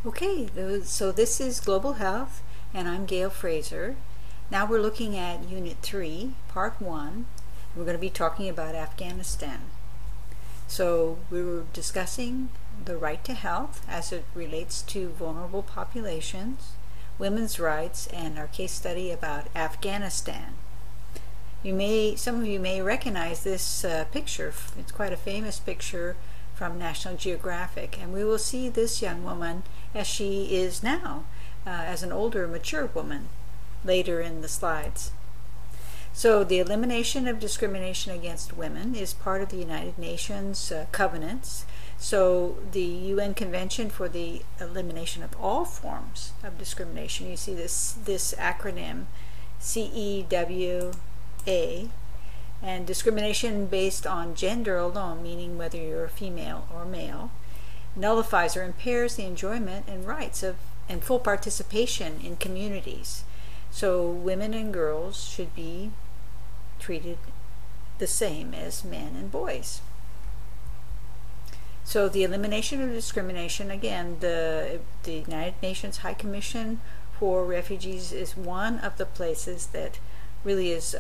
Okay, so this is Global Health, and I'm Gail Fraser. Now we're looking at Unit 3, Part 1. We're going to be talking about Afghanistan. So we were discussing the right to health as it relates to vulnerable populations, women's rights, and our case study about Afghanistan. Some of you may recognize this picture. It's quite a famous picture from National Geographic, and we will see this young woman as she is now, as an older, mature woman, later in the slides. So the elimination of discrimination against women is part of the United Nations covenants. So the UN Convention for the Elimination of All Forms of Discrimination, you see this acronym CEWA, and discrimination based on gender alone, meaning whether you're a female or male, nullifies or impairs the enjoyment and rights of and full participation in communities. So women and girls should be treated the same as men and boys. So the elimination of discrimination, again, the United Nations High Commission for Refugees is one of the places that really is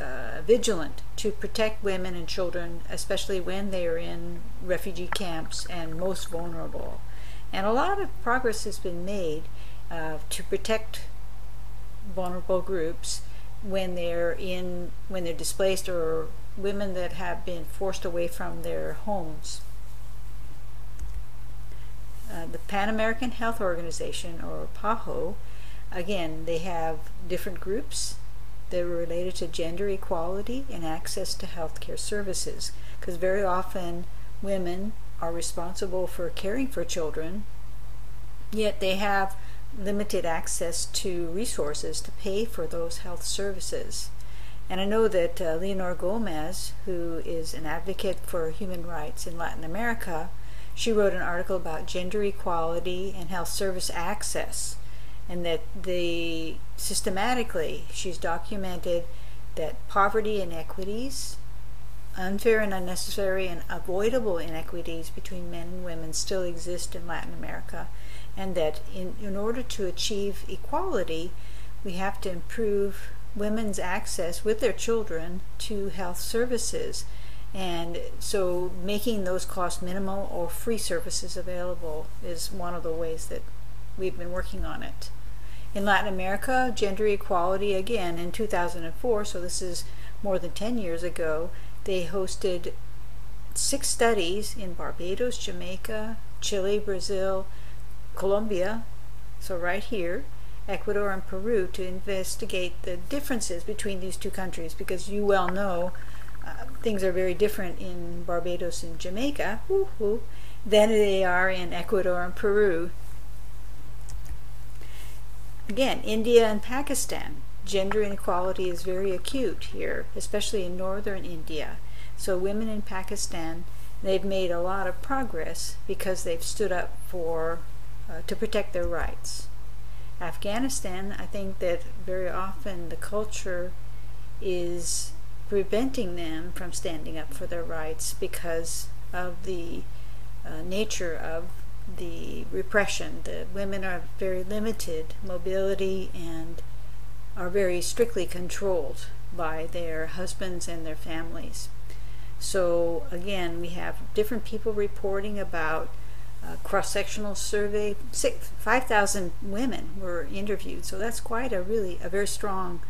vigilant to protect women and children, especially when they are in refugee camps and most vulnerable. And a lot of progress has been made to protect vulnerable groups when they're displaced, or women that have been forced away from their homes. The Pan American Health Organization, or PAHO, again, they have different groups that are related to gender equality and access to healthcare services, because very often women are responsible for caring for children, yet they have limited access to resources to pay for those health services. And I know that Leonor Gomez, who is an advocate for human rights in Latin America, she wrote an article about gender equality and health service access, and that systematically she's documented that poverty inequities, unfair and unnecessary and avoidable inequities between men and women still exist in Latin America, and that in order to achieve equality, we have to improve women's access with their children to health services, and so making those cost minimal or free services available is one of the ways that we've been working on it. In Latin America, gender equality, again, in 2004, so this is more than 10 years ago, they hosted 6 studies in Barbados, Jamaica, Chile, Brazil, Colombia, so right here, Ecuador and Peru, to investigate the differences between these two countries, because you well know things are very different in Barbados and Jamaica than they are in Ecuador and Peru. Again, India and Pakistan, gender inequality is very acute here, especially in northern India. So women in Pakistan, they've made a lot of progress because they've stood up to protect their rights. Afghanistan, I think that very often the culture is preventing them from standing up for their rights because of the nature of the repression. The women are very limited mobility and are very strictly controlled by their husbands and their families. So again, we have different people reporting about cross-sectional survey. 5,000 women were interviewed, so that's quite a very strong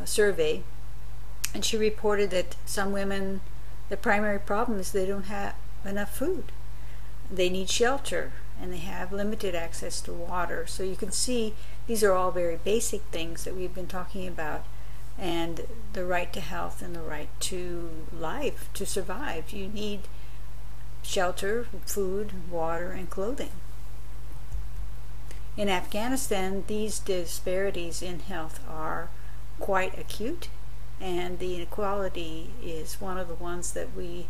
survey. And she reported that some women, the primary problem is they don't have enough food. They need shelter, and they have limited access to water. So you can see these are all very basic things that we've been talking about, and the right to health and the right to life, to survive. You need shelter, food, water, and clothing. In Afghanistan, these disparities in health are quite acute, and the inequality is one of the ones that we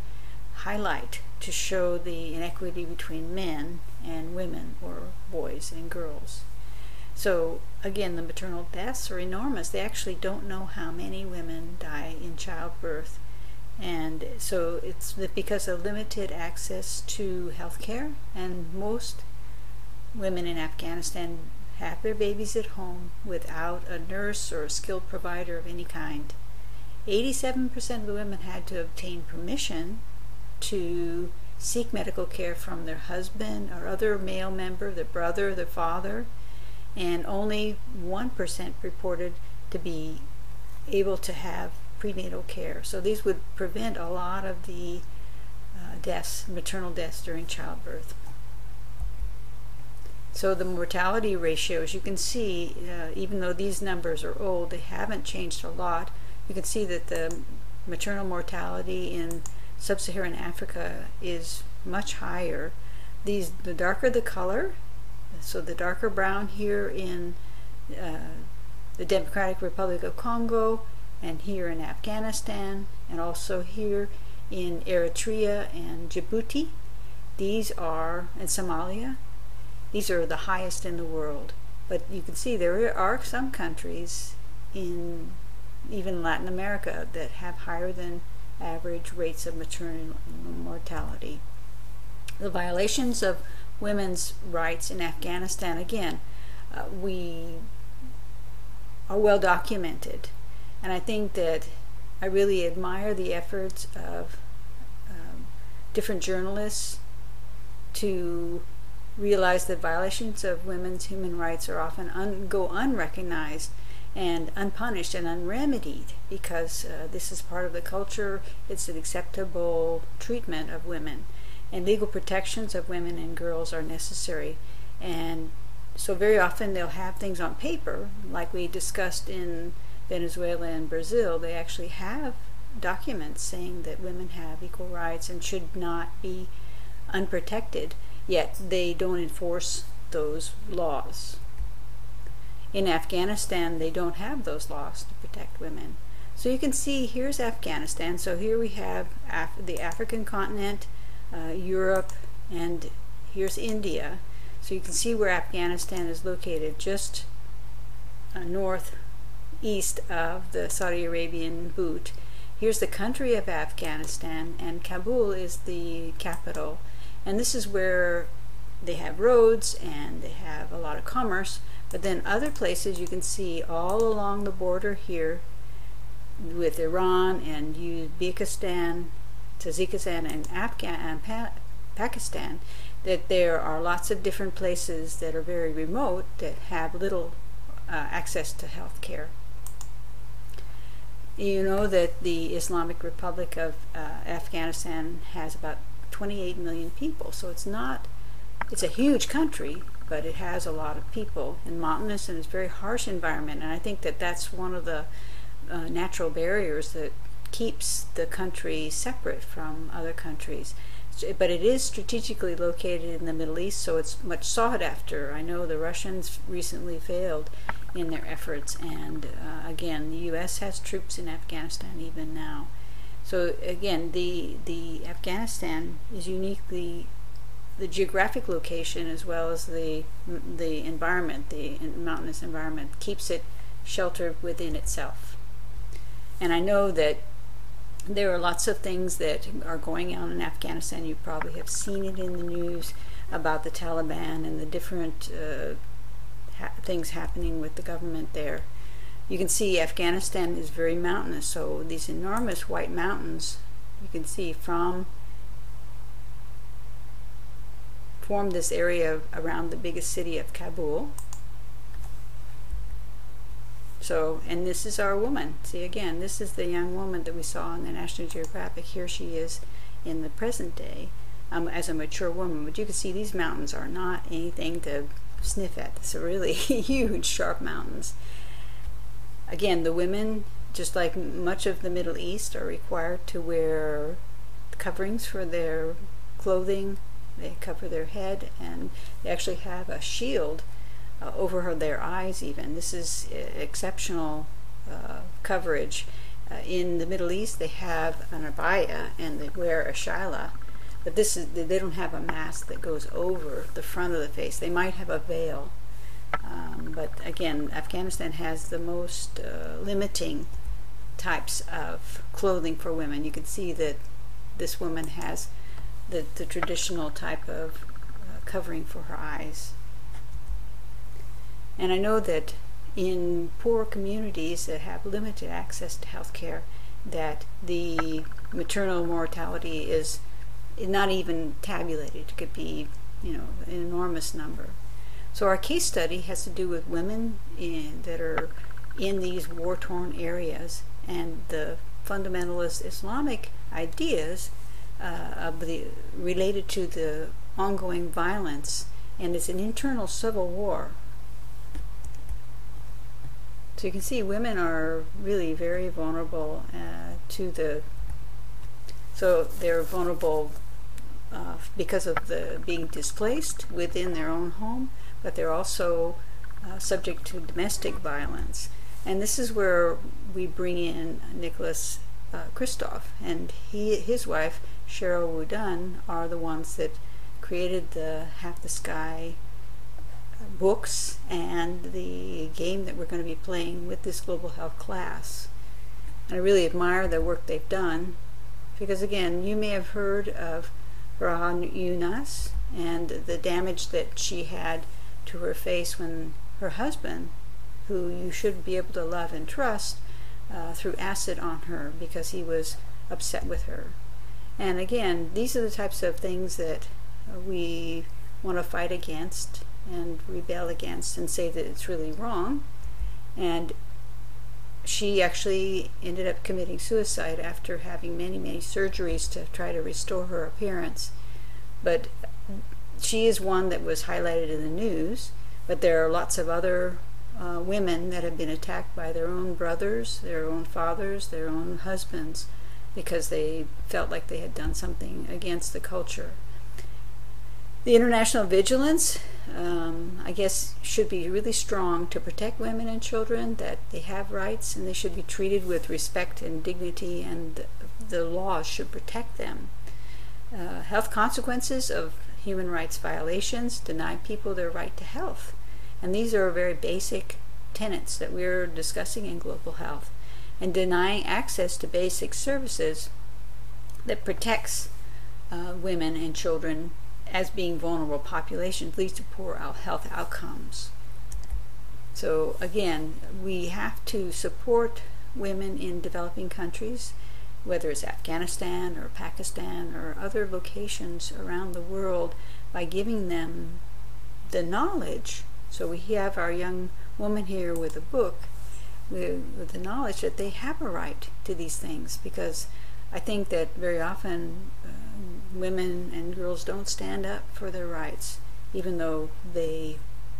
highlight to show the inequity between men and women, or boys and girls. So again, the maternal deaths are enormous. They actually don't know how many women die in childbirth, and so it's because of limited access to health care, and most women in Afghanistan have their babies at home without a nurse or a skilled provider of any kind. 87% of the women had to obtain permission to seek medical care from their husband or other male member, their brother, their father, and only 1% reported to be able to have prenatal care. So these would prevent a lot of the deaths, maternal deaths during childbirth. So the mortality ratios, you can see, even though these numbers are old, they haven't changed a lot. You can see that the maternal mortality in sub-Saharan Africa is much higher. The darker the color, so the darker brown here in the Democratic Republic of Congo, and here in Afghanistan, and also here in Eritrea and Djibouti, and Somalia, these are the highest in the world. But you can see there are some countries in even Latin America that have higher than average rates of maternal mortality. The violations of women's rights in Afghanistan, again, we are well documented. And I think that I really admire the efforts of different journalists to realize that violations of women's human rights are often go unrecognized and unpunished and unremedied because this is part of the culture. It's an acceptable treatment of women, and legal protections of women and girls are necessary. And so very often they'll have things on paper, like we discussed in Venezuela and Brazil. They actually have documents saying that women have equal rights and should not be unprotected, yet they don't enforce those laws. In Afghanistan, they don't have those laws to protect women. So you can see here's Afghanistan. So here we have the African continent, Europe, and here's India. So you can see where Afghanistan is located, just northeast of the Saudi Arabian boot. Here's the country of Afghanistan, and Kabul is the capital. And this is where they have roads and they have a lot of commerce. But then other places you can see all along the border here with Iran and Uzbekistan, Tajikistan, and Pakistan, that there are lots of different places that are very remote that have little access to health care. You know that the Islamic Republic of Afghanistan has about 28 million people, so it's a huge country, but it has a lot of people and mountainous, and it's a very harsh environment. And I think that that's one of the natural barriers that keeps the country separate from other countries. But it is strategically located in the Middle East, so it's much sought after. I know the Russians recently failed in their efforts, and again, the U.S. has troops in Afghanistan even now. So again, the Afghanistan is uniquely, the geographic location as well as the environment, the mountainous environment, keeps it sheltered within itself. And I know that there are lots of things that are going on in Afghanistan. You probably have seen it in the news about the Taliban and the different things happening with the government there. You can see Afghanistan is very mountainous, so these enormous white mountains you can see form this area around the biggest city of Kabul. So, and this is our woman. See, again, this is the young woman that we saw on the National Geographic. Here she is in the present day as a mature woman. But you can see these mountains are not anything to sniff at. It's really huge, sharp mountains. Again, the women, just like much of the Middle East, are required to wear coverings for their clothing. They cover their head, and they actually have a shield over their eyes even. This is exceptional coverage. In the Middle East, they have an abaya and they wear a shaila, but they don't have a mask that goes over the front of the face. They might have a veil, but again, Afghanistan has the most limiting types of clothing for women. You can see that this woman has the traditional type of covering for her eyes. And I know that in poor communities that have limited access to health care, that the maternal mortality is not even tabulated. It could be, an enormous number. So our case study has to do with women that are in these war-torn areas, and the fundamentalist Islamic ideas related to the ongoing violence, and it's an internal civil war. So you can see women are really very vulnerable so they're vulnerable because of the being displaced within their own home, but they're also subject to domestic violence. And this is where we bring in Nicholas Kristof, and his wife Cheryl Woodan are the ones that created the Half the Sky books and the game that we're going to be playing with this global health class. And I really admire the work they've done, because again, you may have heard of Rahan Yunus and the damage that she had to her face when her husband, who you should be able to love and trust, threw acid on her because he was upset with her. And again, these are the types of things that we want to fight against and rebel against and say that it's really wrong. And she actually ended up committing suicide after having many surgeries to try to restore her appearance. But she is one that was highlighted in the news, but there are lots of other women that have been attacked by their own brothers, their own fathers, their own husbands, because they felt like they had done something against the culture. The international vigilance, I guess, should be really strong to protect women and children, that they have rights and they should be treated with respect and dignity, and the laws should protect them. Health consequences of human rights violations deny people their right to health. And these are very basic tenets that we're discussing in global health. And denying access to basic services that protects women and children as being vulnerable populations leads to poor health outcomes. So again, we have to support women in developing countries, whether it's Afghanistan or Pakistan or other locations around the world, by giving them the knowledge. So we have our young woman here with a book with the knowledge that they have a right to these things, because I think that very often women and girls don't stand up for their rights, even though they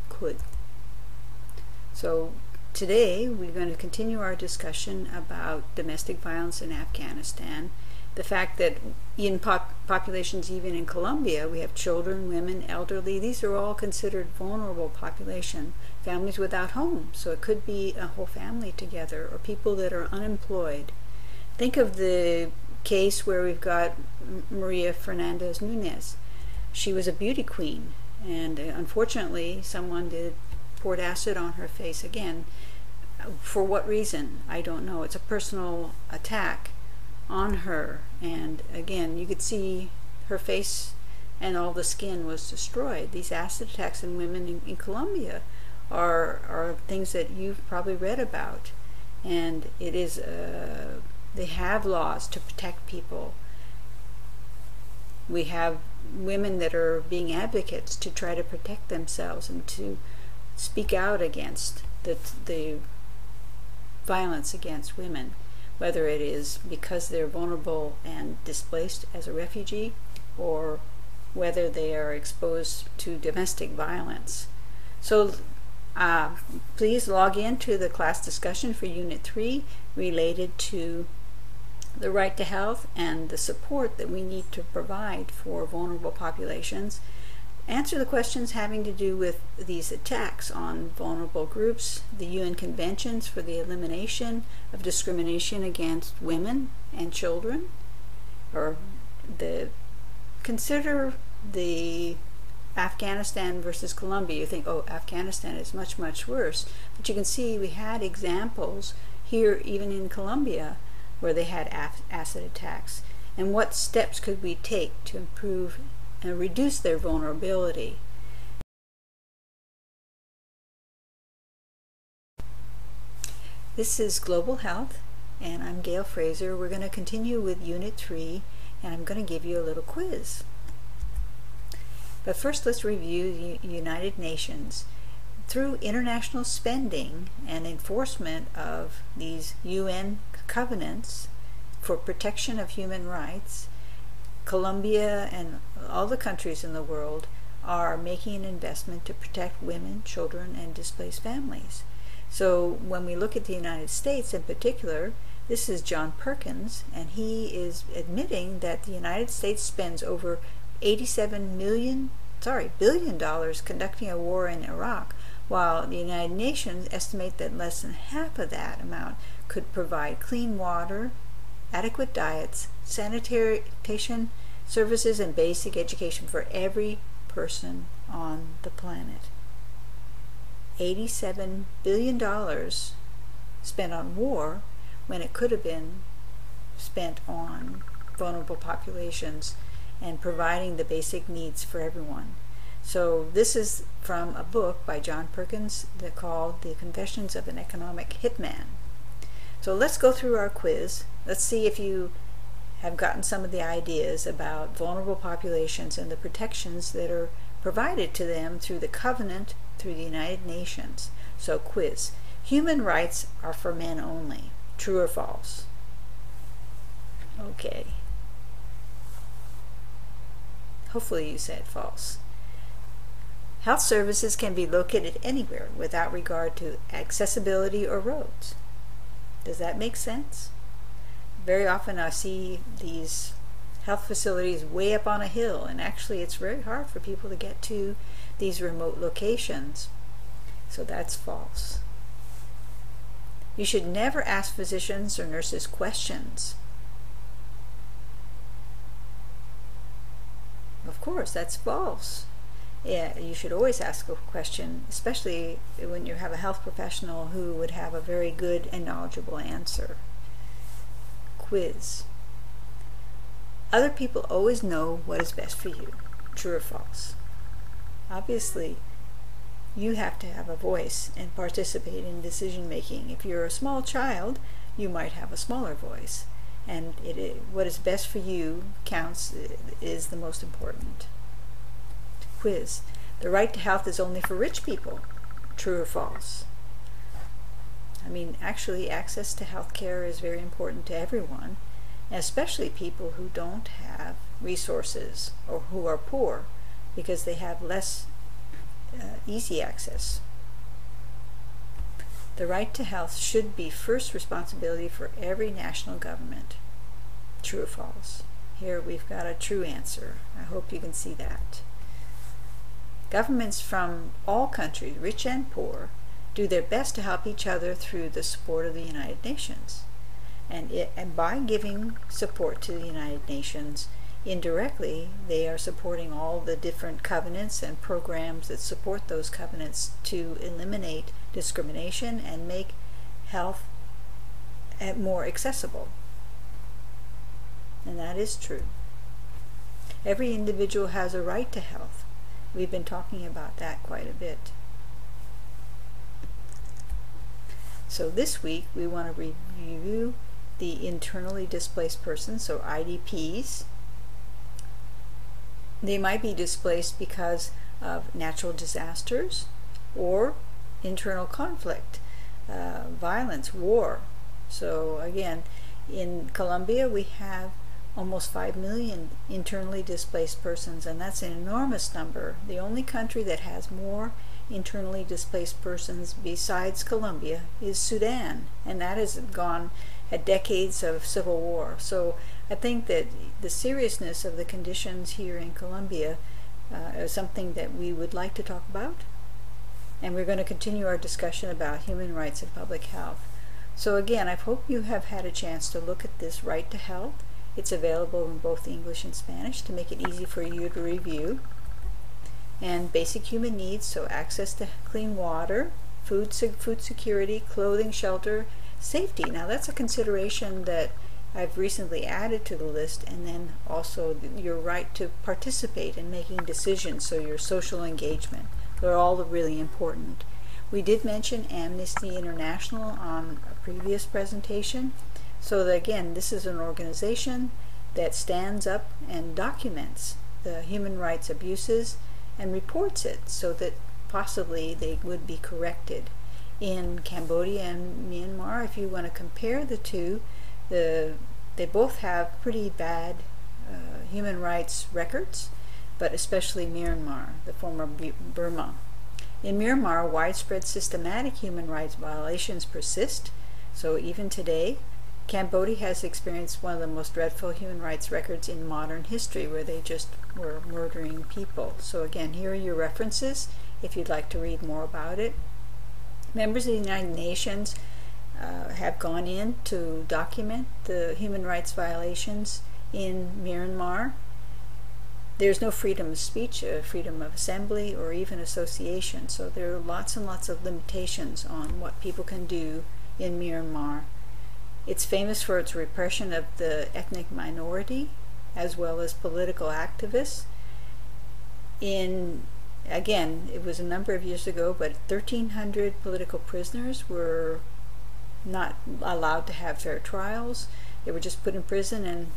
could. So today we're going to continue our discussion about domestic violence in Afghanistan, the fact that in populations even in Colombia we have children, women, elderly. These are all considered vulnerable population, families without homes, so it could be a whole family together, or people that are unemployed. Think of the case where we've got Maria Fernandez Nunez. She was a beauty queen, and unfortunately someone poured acid on her face again. For what reason? I don't know. It's a personal attack on her, and again, you could see her face and all the skin was destroyed. These acid attacks in women in Colombia are things that you've probably read about, and it is they have laws to protect people. We have women that are being advocates to try to protect themselves and to speak out against the violence against women, whether it is because they're vulnerable and displaced as a refugee, or whether they are exposed to domestic violence. So please log in to the class discussion for Unit 3 related to the right to health and the support that we need to provide for vulnerable populations. Answer the questions having to do with these attacks on vulnerable groups, the UN conventions for the elimination of discrimination against women and children, or consider the Afghanistan versus Colombia. You think, oh, Afghanistan is much worse, but you can see we had examples here even in Colombia where they had acid attacks. And what steps could we take to improve and reduce their vulnerability? This is Global Health, and I'm Gail Fraser. We're going to continue with Unit 3, and I'm going to give you a little quiz. But first, let's review the United Nations. Through international spending and enforcement of these UN covenants for protection of human rights, Colombia and all the countries in the world are making an investment to protect women, children, and displaced families. So when we look at the United States in particular, this is John Perkins, and he is admitting that the United States spends over $87 billion conducting a war in Iraq, while the United Nations estimate that less than half of that amount could provide clean water, adequate diets, sanitation services, and basic education for every person on the planet. $87 billion spent on war when it could have been spent on vulnerable populations and providing the basic needs for everyone. So this is from a book by John Perkins called The Confessions of an Economic Hitman. So let's go through our quiz. Let's see if you have gotten some of the ideas about vulnerable populations and the protections that are provided to them through the covenant through the United Nations. So quiz. Human rights are for men only. True or false? Okay. Hopefully you said false. Health services can be located anywhere without regard to accessibility or roads. Does that make sense? Very often I see these health facilities way up on a hill, and actually it's very hard for people to get to these remote locations. So that's false. You should never ask physicians or nurses questions. Of course, that's false. Yeah, you should always ask a question, especially when you have a health professional who would have a very good and knowledgeable answer. Quiz. Other people always know what is best for you. True or false? Obviously, you have to have a voice and participate in decision making. If you're a small child, you might have a smaller voice, and what is best for you counts, is the most important. Quiz. The right to health is only for rich people. True or false? I mean, actually, access to health care is very important to everyone, especially people who don't have resources or who are poor, because they have less easy access. The right to health should be first responsibility for every national government. True or false? Here we've got a true answer. I hope you can see that. Governments from all countries, rich and poor, do their best to help each other through the support of the United Nations. And by giving support to the United Nations, indirectly, they are supporting all the different covenants and programs that support those covenants to eliminate discrimination and make health more accessible. And that is true. Every individual has a right to health. We've been talking about that quite a bit. So this week we want to review the internally displaced persons, so IDPs. They might be displaced because of natural disasters or internal conflict, violence, war. So again, in Colombia we have almost 5 million internally displaced persons, and that's an enormous number. The only country that has more internally displaced persons besides Colombia is Sudan, and that has had decades of civil war. So I think that the seriousness of the conditions here in Colombia is something that we would like to talk about, and we're going to continue our discussion about human rights and public health. So again, I hope you have had a chance to look at this right to health. It's available in both English and Spanish to make it easy for you to review. And basic human needs, so access to clean water, food security, clothing, shelter, safety. Now that's a consideration that I've recently added to the list, and then also your right to participate in making decisions, so your social engagement. They're all really important. We did mention Amnesty International on a previous presentation. So that, again, this is an organization that stands up and documents the human rights abuses and reports it so that possibly they would be corrected. In Cambodia and Myanmar, if you want to compare the two, they both have pretty bad human rights records, but especially Myanmar, the former Burma. In Myanmar, widespread systematic human rights violations persist. So even today, Cambodia has experienced one of the most dreadful human rights records in modern history, where they just were murdering people. So again, here are your references if you'd like to read more about it. Members of the United Nations have gone in to document the human rights violations in Myanmar. There's no freedom of speech, freedom of assembly, or even association. So there are lots and lots of limitations on what people can do in Myanmar. It's famous for its repression of the ethnic minority as well as political activists. Again, it was a number of years ago, but 1,300 political prisoners were not allowed to have fair trials. They were just put in prison and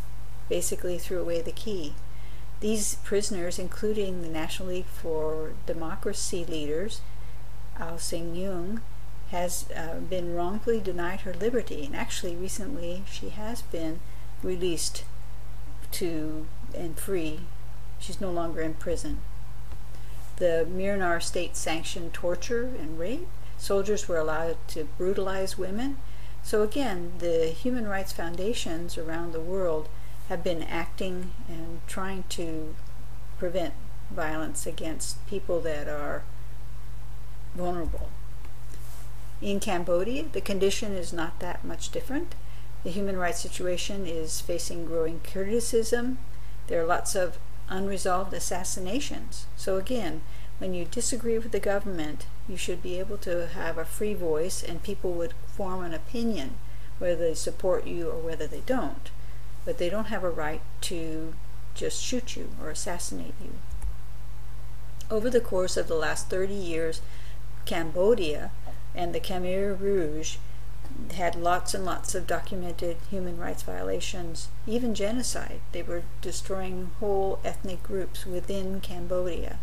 basically threw away the key. These prisoners, including the National League for Democracy leaders, Aung San Suu Kyi, has been wrongfully denied her liberty, and actually recently she has been released and free. She's no longer in prison. The Myanmar state sanctioned torture and rape. Soldiers were allowed to brutalize women. So again, the human rights foundations around the world have been acting and trying to prevent violence against people that are vulnerable. In Cambodia, the condition is not that much different. The human rights situation is facing growing criticism. There are lots of unresolved assassinations. So again, when you disagree with the government, you should be able to have a free voice, and people would form an opinion whether they support you or whether they don't. But they don't have a right to just shoot you or assassinate you. Over the course of the last 30 years, Cambodia and the Khmer Rouge had lots and lots of documented human rights violations, even genocide. They were destroying whole ethnic groups within Cambodia.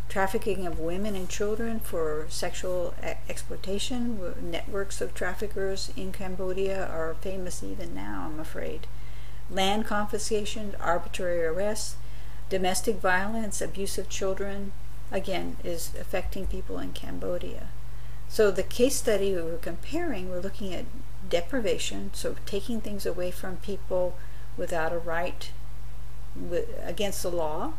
Trafficking of women and children for sexual exploitation. Networks of traffickers in Cambodia are famous even now, I'm afraid. Land confiscation, arbitrary arrests, domestic violence, abuse of children, again, is affecting people in Cambodia. So the case study we were comparing, we're looking at deprivation, so taking things away from people without a right against the law.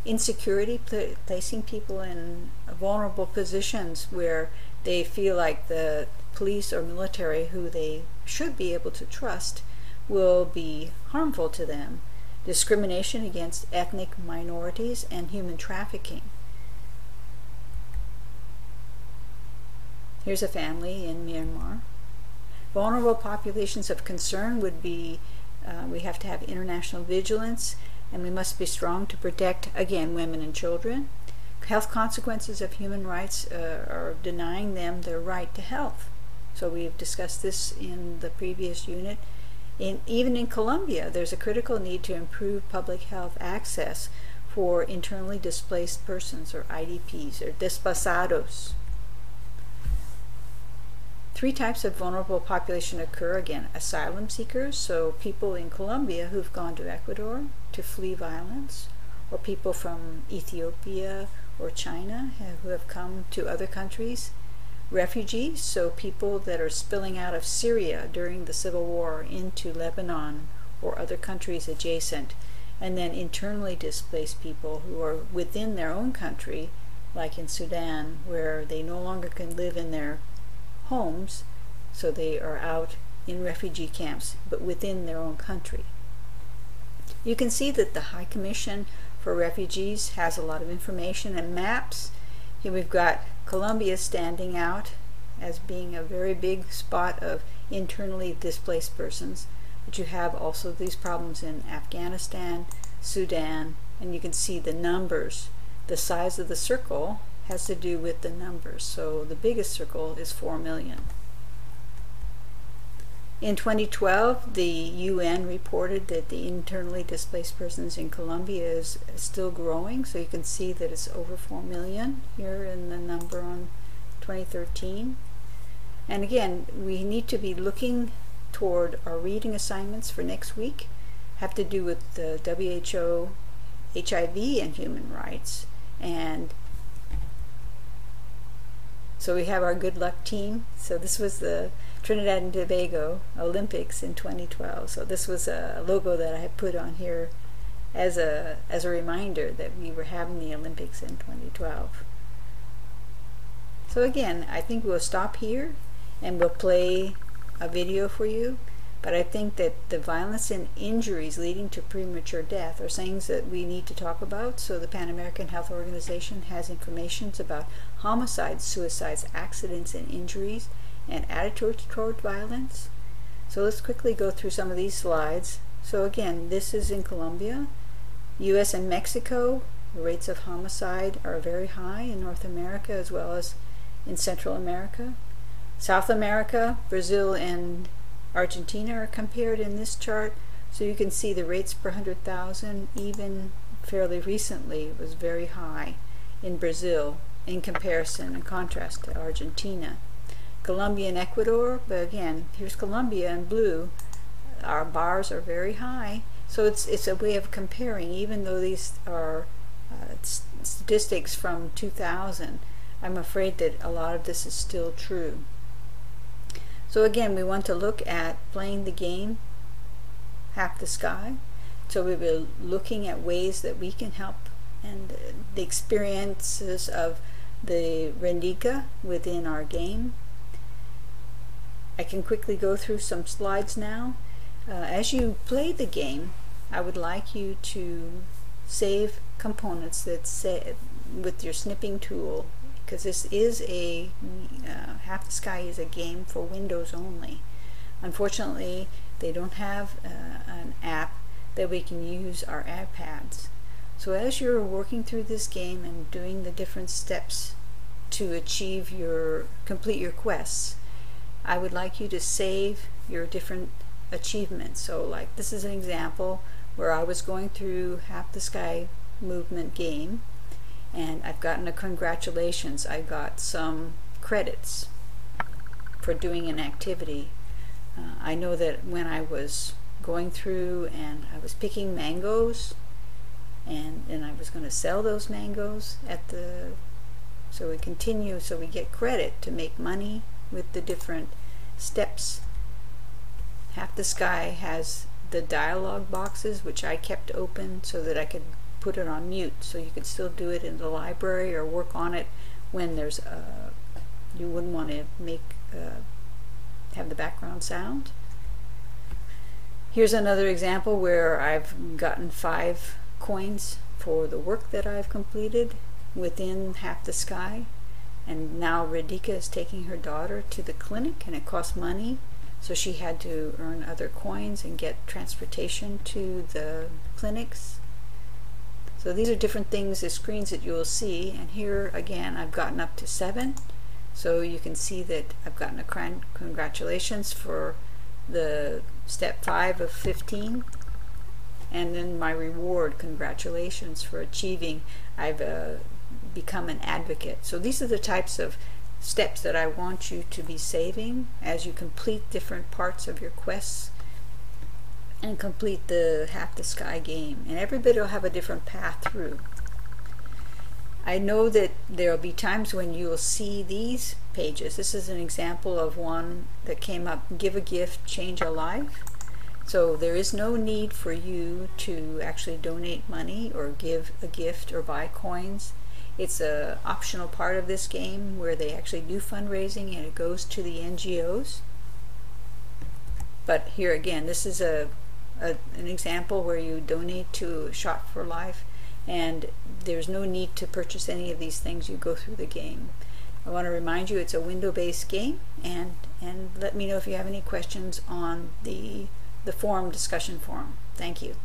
Insecurity, placing people in vulnerable positions where they feel like the police or military, who they should be able to trust, will be harmful to them. Discrimination against ethnic minorities and human trafficking. Here's a family in Myanmar. Vulnerable populations of concern would be, we have to have international vigilance, and we must be strong to protect, again, women and children. Health consequences of human rights are denying them their right to health. So we've discussed this in the previous unit. Even in Colombia, there's a critical need to improve public health access for internally displaced persons, or IDPs, or desplazados. 3 types of vulnerable population occur. Again, asylum seekers, so people in Colombia who've gone to Ecuador to flee violence, or people from Ethiopia or China who have come to other countries. Refugees, so people that are spilling out of Syria during the civil war into Lebanon or other countries adjacent. And then internally displaced people who are within their own country, like in Sudan, where they no longer can live in their homes, so they are out in refugee camps, but within their own country. You can see that the High Commission for Refugees has a lot of information and maps. Here we've got Colombia standing out as being a very big spot of internally displaced persons, but you have also these problems in Afghanistan, Sudan, and you can see the numbers. The size of the circle has to do with the numbers. So the biggest circle is 4 million. In 2012, the UN reported that the internally displaced persons in Colombia is still growing. So you can see that it's over 4 million here in the number on 2013. And again, we need to be looking toward our reading assignments for next week. Have to do with the WHO, HIV, and human rights. And so we have our good luck team. So this was the Trinidad and Tobago Olympics in 2012. So this was a logo that I had put on here as a reminder that we were having the Olympics in 2012. So again, I think we'll stop here and we'll play a video for you. But I think that the violence and injuries leading to premature death are things that we need to talk about. So the Pan American Health Organization has information about homicides, suicides, accidents, and injuries, and attitudes toward violence. So let's quickly go through some of these slides. So again, this is in Colombia. US and Mexico, the rates of homicide are very high in North America as well as in Central America. South America, Brazil, and Argentina are compared in this chart. So you can see the rates per 100,000, even fairly recently, was very high in Brazil in comparison, in contrast to Argentina. Colombia and Ecuador, but again, here's Colombia in blue. Our bars are very high. So it's a way of comparing, even though these are statistics from 2000. I'm afraid that a lot of this is still true. So again, we want to look at playing the game Half the Sky. So we'll be looking at ways that we can help and the experiences of the Rendika within our game. I can quickly go through some slides now. As you play the game, I would like you to save components that say with your snipping tool, because this is a Half the Sky is a game for Windows only. Unfortunately, they don't have an app that we can use our iPads. So as you're working through this game and doing the different steps to achieve complete your quests, I would like you to save your different achievements. So like this is an example where I was going through Half the Sky movement game, and I've gotten a congratulations. I got some credits for doing an activity. I know that when I was going through and I was picking mangoes, and I was going to sell those mangoes at the, so we continue, so we get credit to make money with the different steps. Half the Sky has the dialogue boxes, which I kept open so that I could put it on mute, so you could still do it in the library or work on it when there's you wouldn't want to make have the background sound. Here's another example where I've gotten 5 coins for the work that I've completed within Half the Sky, and now Radhika is taking her daughter to the clinic, and it costs money, so she had to earn other coins and get transportation to the clinics. So these are different things, the screens that you will see, and here again I've gotten up to 7. So you can see that I've gotten a congratulations for the step 5 of 15, and then my reward, congratulations for achieving, I've become an advocate. So these are the types of steps that I want you to be saving as you complete different parts of your quests and complete the Half the Sky game. And everybody will have a different path through. I know that there will be times when you will see these pages. This is an example of one that came up, give a gift, change a life. So there is no need for you to actually donate money or give a gift or buy coins. It's an optional part of this game where they actually do fundraising and it goes to the NGOs. But here again, this is an example where you donate to Shot for Life, and there's no need to purchase any of these things. You go through the game. I want to remind you it's a window-based game, and let me know if you have any questions on the forum, discussion forum. Thank you.